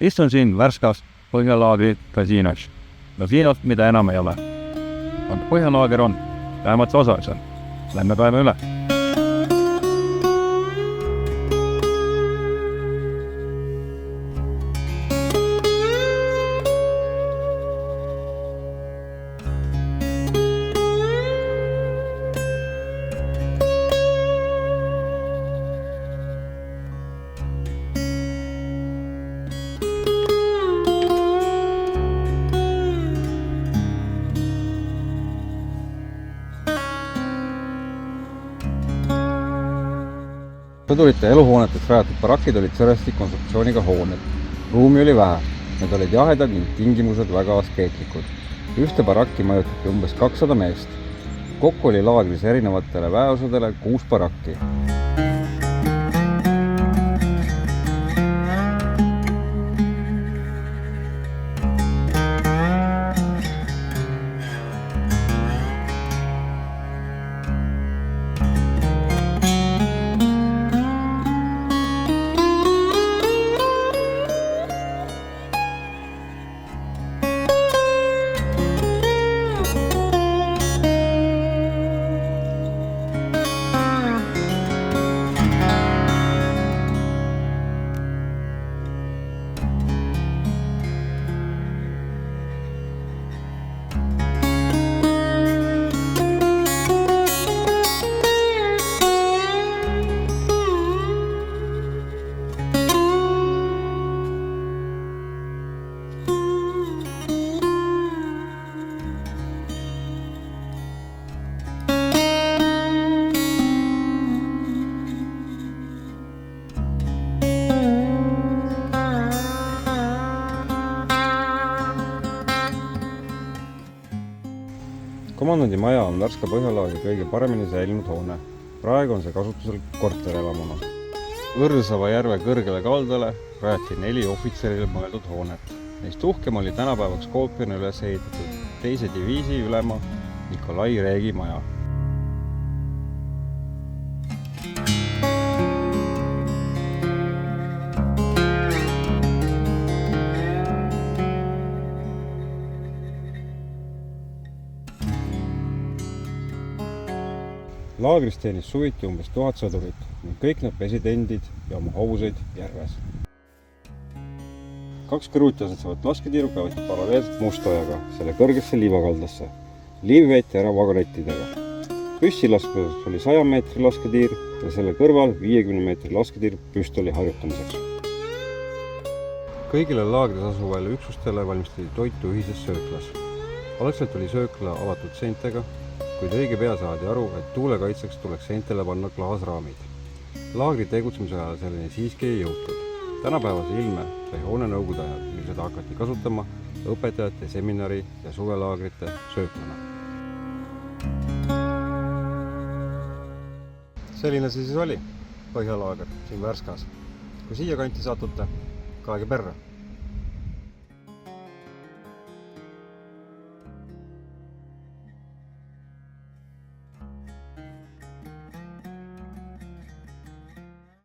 Istun siin Värskas Põhjalaagri kasiinos. Kasiinos, mida enam ei ole. Aga Põhjalaager on, vähemalt osaliselt. Lähme päeva üle. Sõdurite eluhooneteks rajatud barakid olid sõrestik konstruktsiooniga hooned. Ruumi oli vähe, need olid jahedad ning tingimused väga askeetlikud. Ühte barakki majutati umbes 200 meest. Kokku oli laagris erinevatele väeosadele 6 barakki. Komandandi maja on Värska Põhjalaagri kõige paremini säilinud hoone. Praegu on see kasutusel korterelamuna. Võrsava järve kõrgele kaldale rajati 4 ohvitserile mõeldud hoonet. Neist uhkem oli tänapäevaks koopiana üles ehitatud 2. diviisi ülema Nikolai Reegi maja. Laagris teenis suviti umbes 1000 sõdurit ning kõik nad pesid endid ja oma hobuseid järves. 2 kõrvuti asetsevat lasketiiru kaevati paralleelselt Mustojaga selle kõrgesse liivakaldasse. Liiv veeti ära vagonettidega. Püssilaskuses oli 100 meetri lasketiir ja selle kõrval 50 meetri lasketiir püstoli harjutamiseks. Kõigile laagris asuvale üksustele valmistati toitu ühises sööklas. Algselt oli söökla avatud seintega, kuid õige pea saadi aru, et tuulekaitseks tuleks seintele panna klaasraamid. Laagri tegutsemise ajal selleni siiski ei jõutud. Tänapäevase ilme sai hoone nõukogude ajal, mil seda hakati kasutama õpetajate seminari ja suvelaagrite sööklana. Selline see siis oli Põhjalaager siin Värskas. Kui siia kanti satute, kaage perre!